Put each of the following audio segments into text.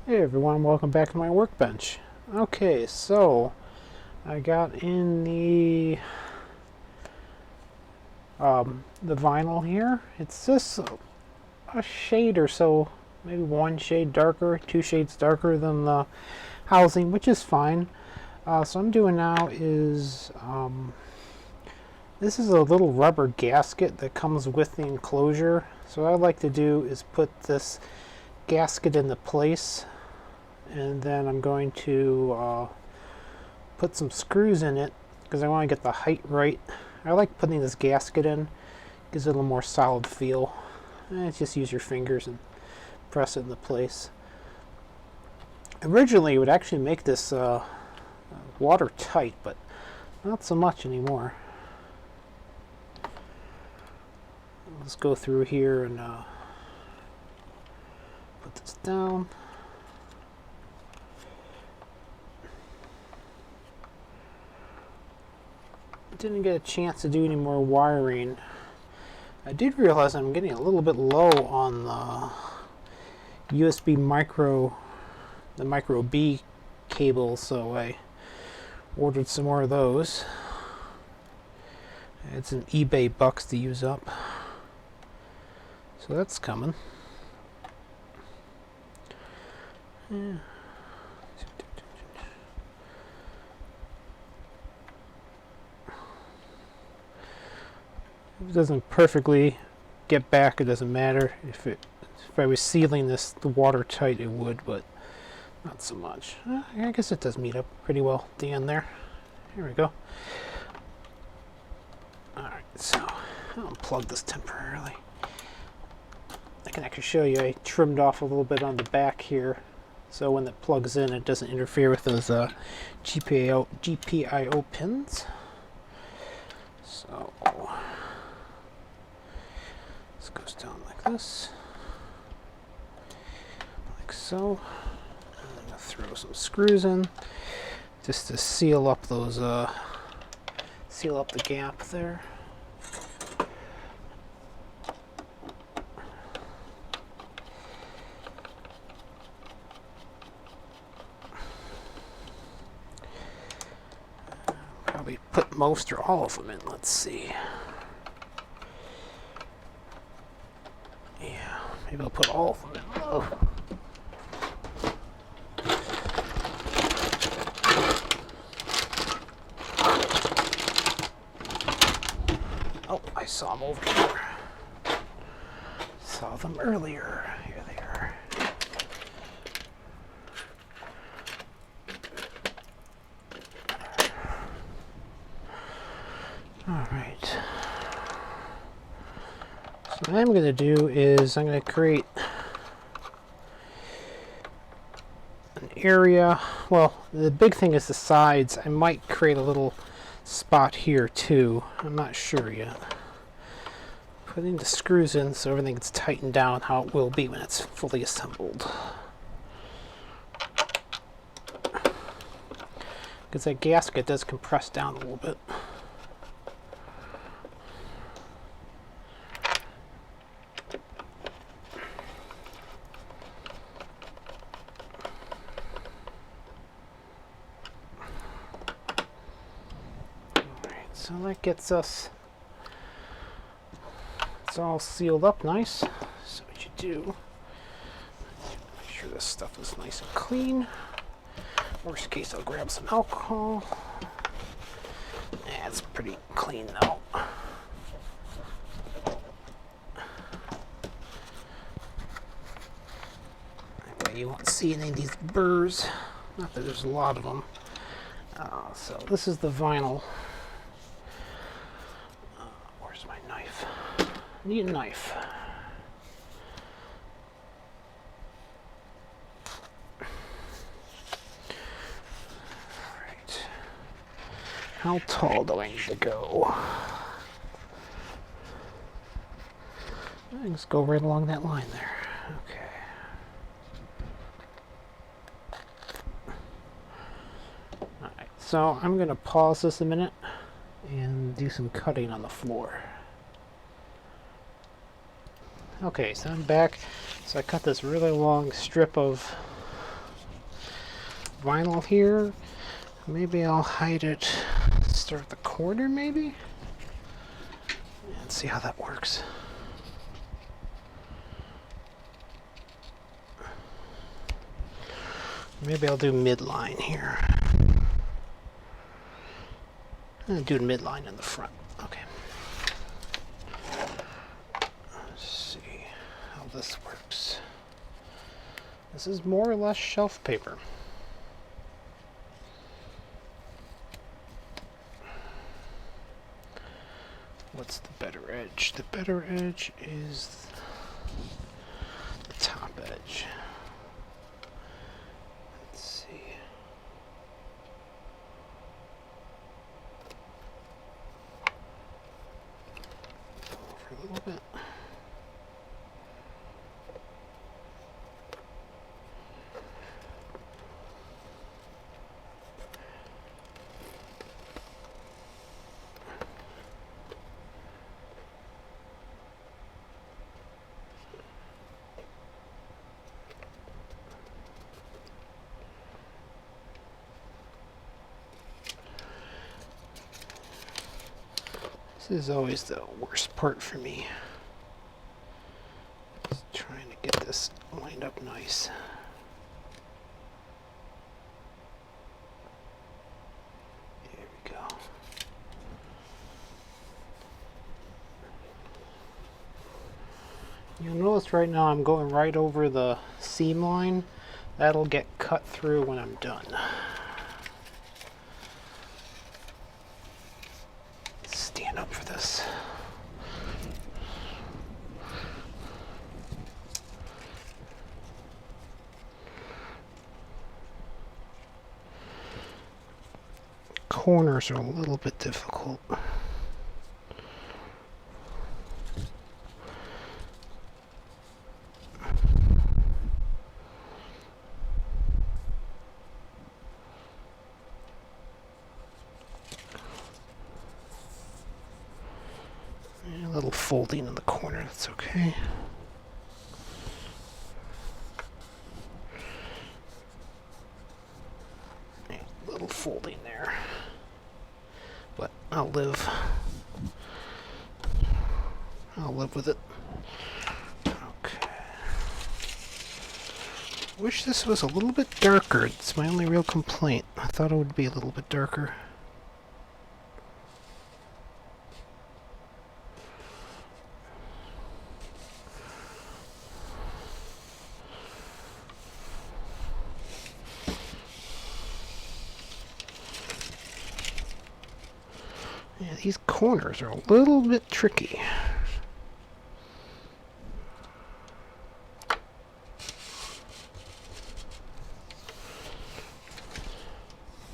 Hey everyone, welcome back to my workbench. Okay, so I got in the vinyl here. It's just a shade or so, maybe one shade darker, two shades darker than the housing, which is fine. So I'm doing now is this is a little rubber gasket that comes with the enclosure. So what I like to do is put this gasket into place, and then I'm going to put some screws in it because I want to get the height right. I like putting this gasket in, gives it a little more solid feel. And just use your fingers and press it into place. Originally it would actually make this watertight, but not so much anymore. Let's go through here and put this down. Didn't get a chance to do any more wiring. I did realize I'm getting a little bit low on the USB the micro B cable, so I ordered some more of those. It's an eBay bucks to use up, so that's coming. Yeah. If it doesn't perfectly get back, it doesn't matter. If I was sealing this the watertight, it would, but not so much. I guess it does meet up pretty well at the end there. Here we go. Alright, so I'll unplug this temporarily. I can actually show you I trimmed off a little bit on the back here, so when it plugs in it doesn't interfere with those GPIO pins. So this goes down like this, like so. I'm going to throw some screws in just to seal up those, seal up the gap there. Probably put most or all of them in. Let's see. Yeah, maybe I'll put all of them in. Oh. Oh, I saw them over here. Saw them earlier. Here they are. Alright. So what I'm going to do is I'm going to create an area. Well, the big thing is the sides. I might create a little spot here too. I'm not sure yet. Putting the screws in so everything gets tightened down how it will be when it's fully assembled. Because that gasket does compress down a little bit. So that gets us, it's all sealed up nice. So what you do, make sure this stuff is nice and clean. Worst case, I'll grab some alcohol. Yeah, it's pretty clean though. That way you won't see any of these burrs. Not that there's a lot of them. So this is the vinyl. Where's my knife? Need a knife. Alright. How tall do I need to go? Let's go right along that line there. Okay. Alright, so I'm going to pause this a minute and do some cutting on the floor. Okay, so I'm back. So I cut this really long strip of vinyl here. Maybe I'll hide it, start at the corner maybe? Let's see how that works. Maybe I'll do midline here. I'll do midline in the front. Okay. Let's see how this works. This is more or less shelf paper. What's the better edge? The better edge is the top edge. Let's see. Over a little bit. This is always the worst part for me. Just trying to get this lined up nice. There we go. You'll notice right now I'm going right over the seam line. That'll get cut through when I'm done. Stand up for this. Corners are a little bit difficult. A little folding in the corner, that's okay. A little folding there. But I'll live with it. Okay. Wish this was a little bit darker. It's my only real complaint. I thought it would be a little bit darker. Yeah, these corners are a little bit tricky.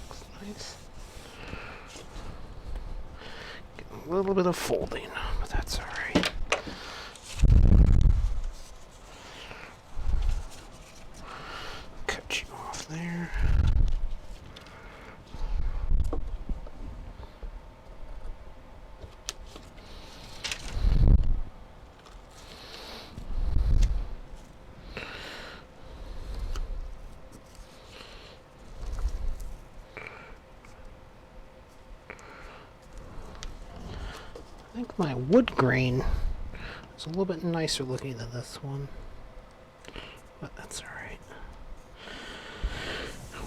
Looks nice. Get a little bit of folding, but that's all right. Cut you off there. I think my wood grain is a little bit nicer looking than this one, but that's alright.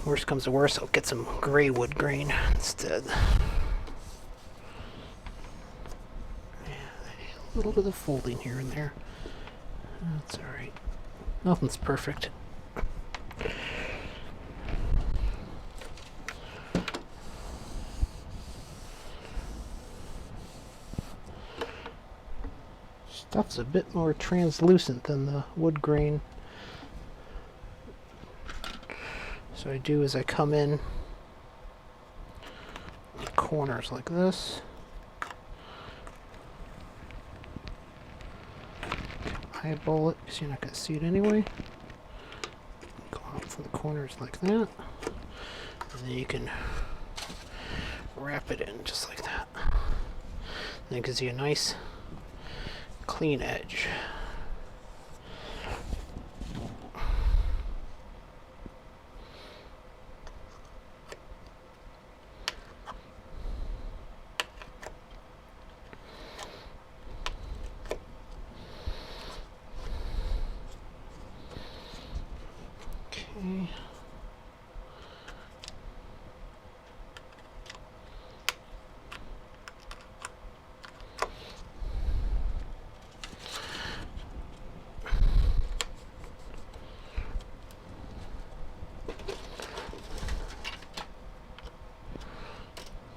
Worst comes to worst, I'll get some gray wood grain instead. Yeah, a little bit of folding here and there. That's alright. Nothing's perfect. Stuff's a bit more translucent than the wood grain. So what I do is I come in the corners like this. Eyeball it because you're not going to see it anyway. Go out from the corners like that. And then you can wrap it in just like that. And it gives you a nice clean edge. Okay.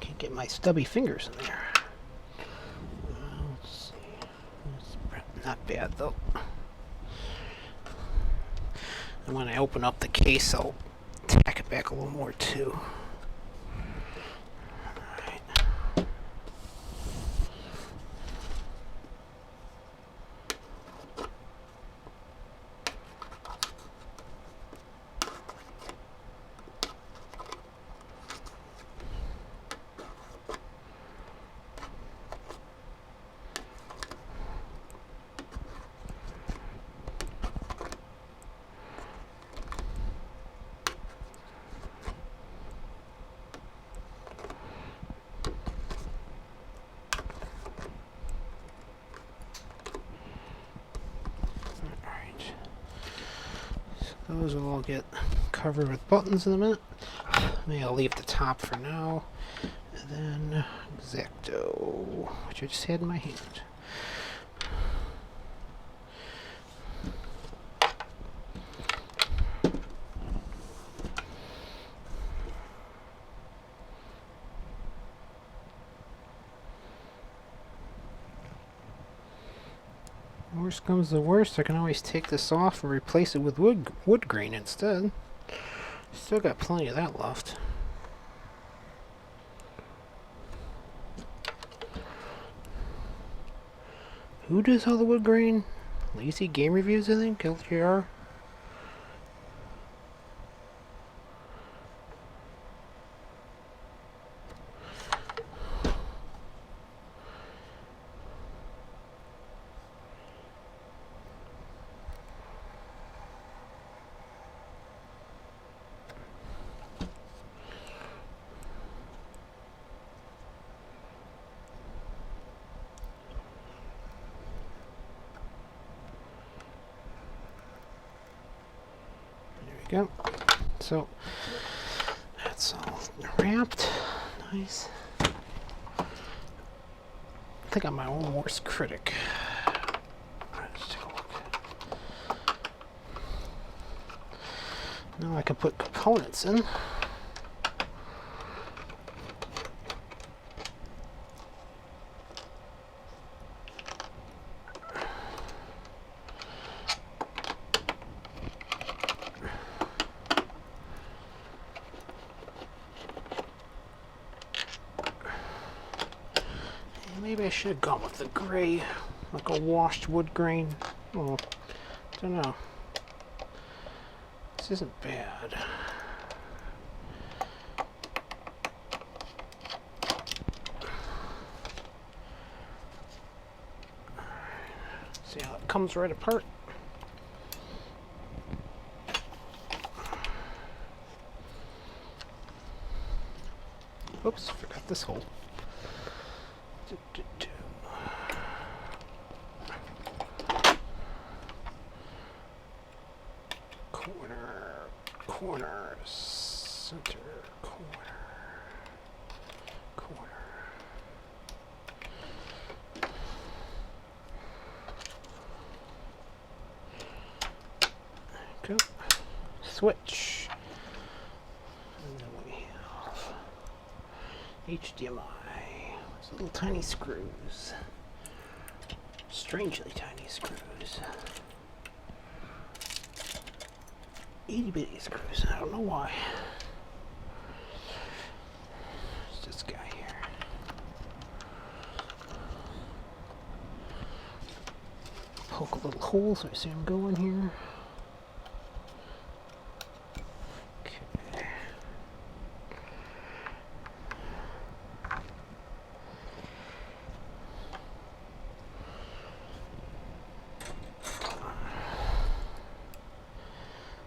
Can't get my stubby fingers in there. Let's see. It's not bad though. And when I open up the case, I'll tack it back a little more too. Those will all get covered with buttons in a minute. Maybe I'll leave the top for now. And then X-Acto, which I just had in my hand. Worst comes to worst, I can always take this off and replace it with wood grain instead. Still got plenty of that left. Who does all the wood grain? Lazy Game Reviews, I think? LGR? Go. So that's all wrapped. Nice. I think I'm my own worst critic. Let's take a look. Now I can put components in. Maybe I should have gone with the gray, like a washed wood grain. Oh, don't know. This isn't bad. See how it comes right apart. Oops, forgot this hole. Corner, center, corner. There we go. Switch. And then we have HDMI. Those little tiny screws. Strangely tiny screws. Itty bitty screws. I don't know why. It's this guy here. Poke a little hole so I see him going here. Okay.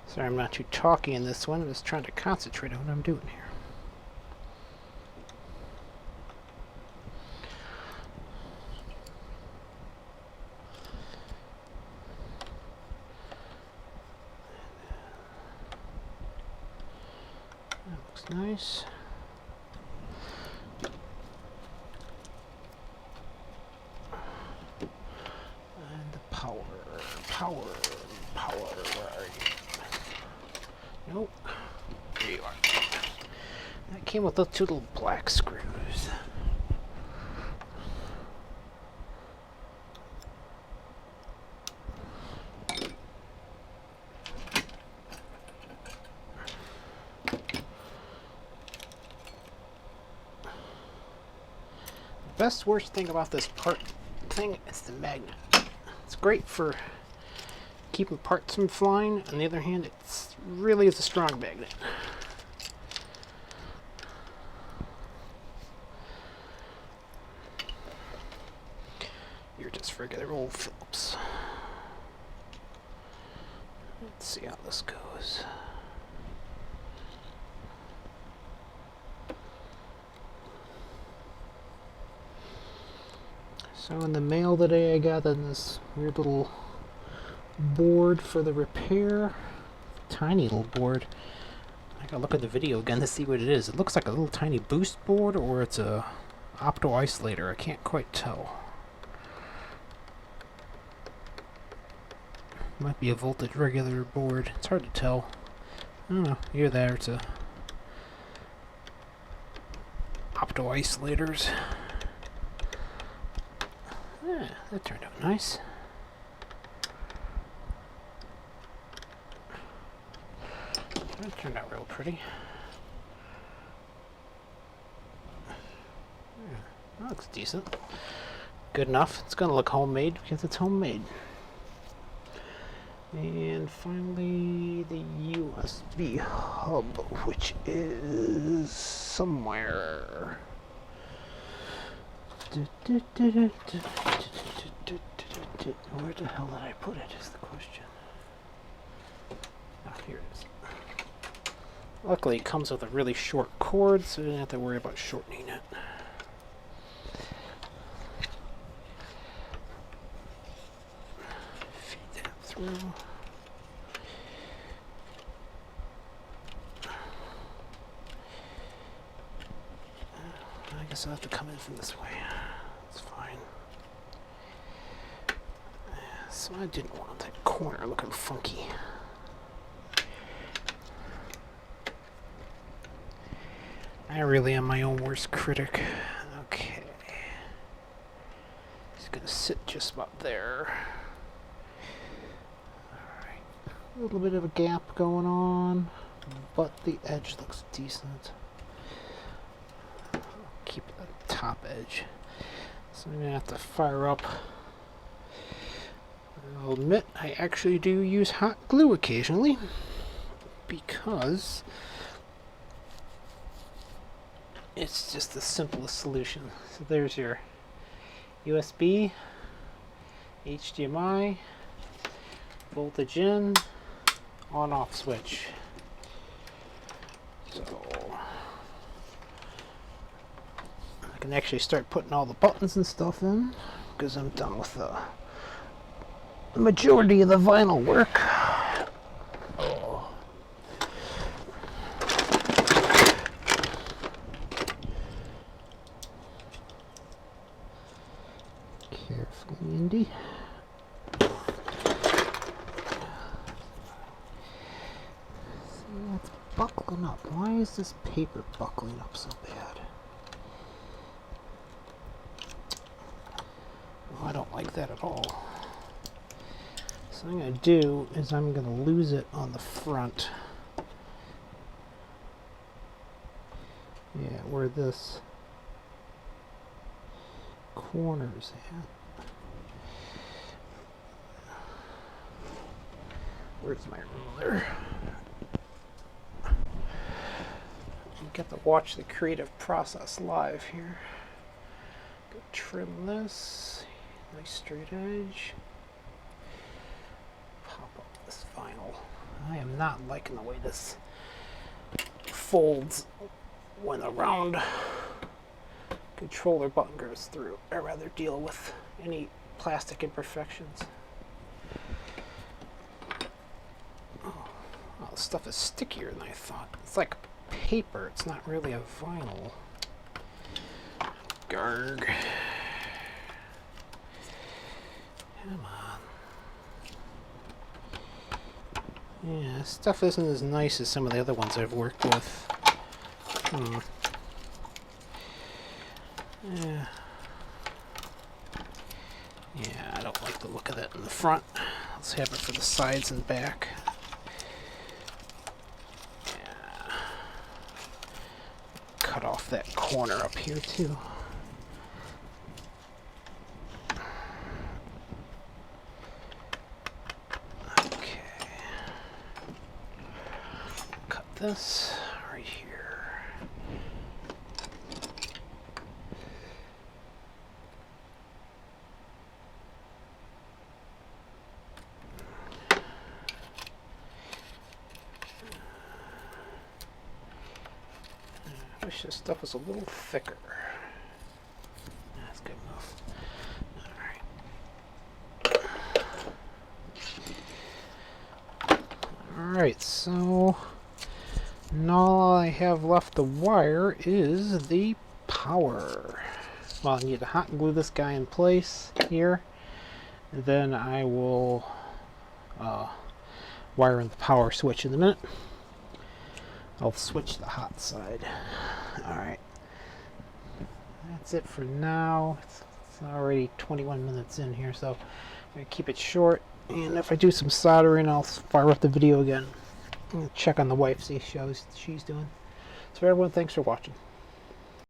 Sorry, I'm not too talky in this one. I'm just trying to concentrate on what I'm doing here. Looks nice. And the power. Where are you? Nope. There you are. That came with those two little black screws. Best worst thing about this part thing is the magnet. It's great for keeping parts from flying. On the other hand, it's really is a strong magnet. You're just regular old Phillips. Let's see how this goes. So in the mail today I got this weird little board for the repair. Tiny little board. I gotta look at the video again to see what it is. It looks like a little tiny boost board or it's a opto isolator. I can't quite tell. Might be a voltage regulator board. It's hard to tell. I don't know. Either that or it's a opto isolators. Yeah, that turned out nice. That turned out real pretty. Yeah, that looks decent. Good enough. It's gonna look homemade because it's homemade. And finally, the USB hub, which is somewhere. Where the hell did I put it is the question. Ah, here it is. Luckily it comes with a really short cord, so you don't have to worry about shortening it. Feed that through. I guess I'll have to come in from this way. That's fine. So I didn't want that corner looking funky. I really am my own worst critic. Okay. It's gonna sit just about there. Alright. A little bit of a gap going on, but the edge looks decent. I'll keep the top edge. So I'm gonna have to fire up. I'll admit I actually do use hot glue occasionally because it's just the simplest solution. So there's your USB, HDMI, voltage in, on off switch. So I can actually start putting all the buttons and stuff in because I'm done with the majority of the vinyl work. Oh. Carefully, Indy. See, that's buckling up. Why is this paper buckling up so bad? Oh, I don't like that at all. So what I'm going to do is I'm going to lose it on the front. Yeah, where this corner's at. Where's my ruler? I get to watch the creative process live here. Go trim this. Nice straight edge. Pop up this vinyl. I am not liking the way this folds when a round controller button goes through. I'd rather deal with any plastic imperfections. Oh, this stuff is stickier than I thought. It's like paper. It's not really a vinyl. Garg. Come on. Yeah, this stuff isn't as nice as some of the other ones I've worked with. Yeah. Yeah, I don't like the look of that in the front. Let's have it for the sides and back. Yeah. Cut off that corner up here too. Okay. Cut this right here. I wish this stuff was a little thicker. That's good enough. Alright, so now all I have left to wire is the power. Well, I need to hot glue this guy in place here. And then I will wire in the power switch in a minute. I'll switch the hot side. Alright. That's it for now. It's already 21 minutes in here, so I'm going to keep it short. And if I do some soldering, I'll fire up the video again. I'm going to check on the wife, see how she's doing. So everyone, thanks for watching.